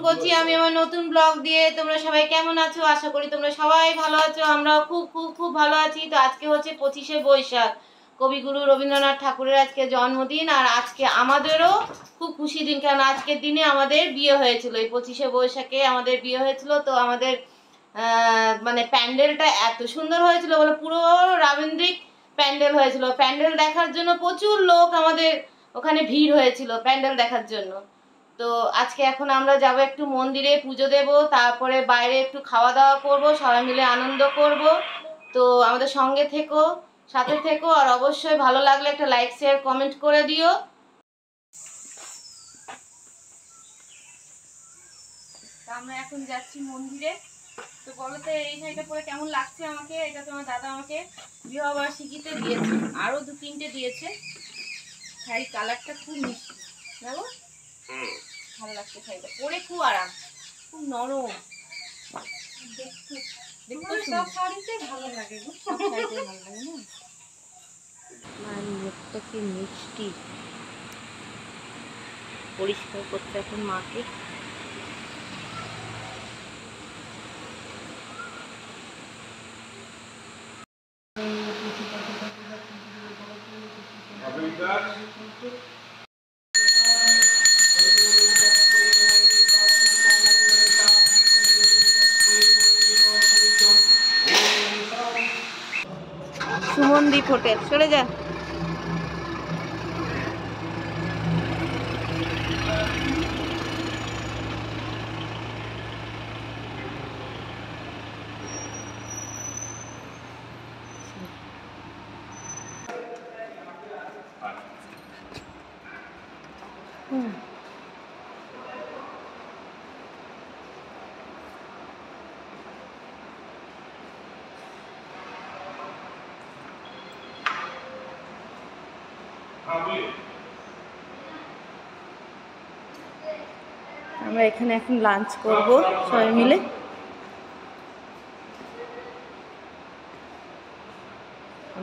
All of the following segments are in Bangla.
করছি আমি আমার নতুন ব্লগ দিয়ে। তোমরা সবাই কেমন আছো? আশা করি তোমরা সবাই ভালো আছো। আমরাও খুব খুব খুব ভালো আছি। তো আজকে হচ্ছে 25শে বৈশাখ, কবিগুরু রবীন্দ্রনাথ ঠাকুরের আজকে জন্মদিন। আর আজকে আমাদেরও খুব খুশি দিন, কারণ আজকের দিনে আমাদের বিয়ে হয়েছিল। এই 25শে বৈশাখে আমাদের বিয়ে হয়েছিল। তো আমাদের মানে প্যান্ডেলটা এত সুন্দর হয়েছিল, বলে পুরো রাবীন্দ্রিক প্যান্ডেল হয়েছিল। প্যান্ডেল দেখার জন্য প্রচুর লোক আমাদের ওখানে ভিড় হয়েছিল প্যান্ডেল দেখার জন্য। তো আজকে এখন আমরা যাব একটু মন্দিরে পুজো দেব, তারপরে বাইরে একটু খাওয়া দাওয়া করব, সবাই মিলে আনন্দ করব। তো আমাদের সঙ্গে থেকো, সাথে থেকো, আর অবশ্যই ভালো লাগলে একটা লাইক শেয়ার কমেন্ট করে দিও। আমরা এখন যাচ্ছি মন্দিরে। তো বলো তো এই শাড়িটা পরে কেমন লাগছে আমাকে? এটা তোমার দাদা আমাকে বিবাহবার্ষিকীতে দিয়েছে, আরও 2-3টে দিয়েছে। শাড়ির কালারটা খুব মিষ্টি, দেখো ভালো লাগছে শাড়িটা পরে, খুব আরাম, খুব নরম, সব শাড়িতে ভালো লাগে, সব শাড়িতে ভালো লাগে না। আর মুখটা কি মিষ্টি, পরিষ্কার করতে এখন মাকে। সুমনদীপ হোটেল, চলে যা। আমরা এখানে এখন লাঞ্চ করব সবাই মিলে।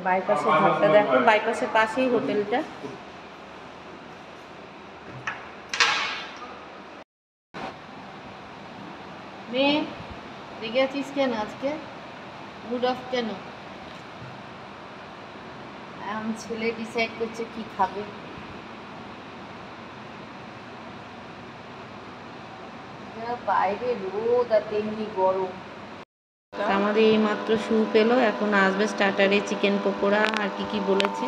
বাইপাসের ঘরটা দেখো, বাইপাসের পাশেই হোটেলটা। মেয়ে রেগে আছিস কেন আজকে? মুড অফ কেন? এখন ছেলে ডিসাইড করছে কি খাবে। বাইরে রোদ আর তেমনি গরম। আমাদের এই মাত্র স্যুপ এলো, এখন আসবে স্টার্টারে চিকেন পকোড়া আর কি কি বলেছে।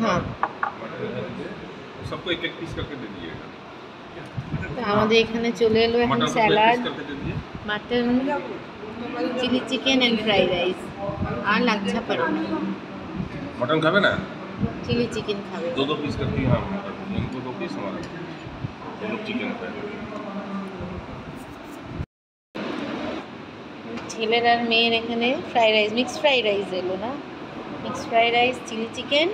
हाँ सबको एक एक पीस करके दे दिएगा। আমাদের এখানে চলে এলো এখন salad, mutton, chilli chicken and fried rice আর লাচ্ছা পরোটা। मटन खावे ना? चिली चिकेन खावे। 2-2 पीस करके हाँ इनको 2 पीस हमारा हम लोग चिकन खाएंगे। ছেলের আর মেয়ের এখানে fried rice, mixed fried rice এলো না, mixed fried rice, chilli chicken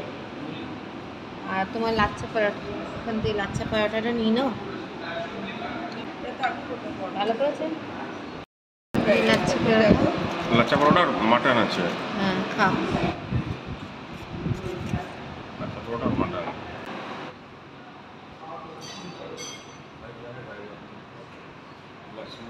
আর তোমার লাচ্ছা পরোটা। ওখান থেকে লাচ্ছা পরোটাটা নিয়ে নাও, ভালো করেছে লাচ্ছা পরোটা। लच्छा परोठा और मटन আছে। হ্যাঁ খাও। लच्छा परोठा और मटन। लहसुन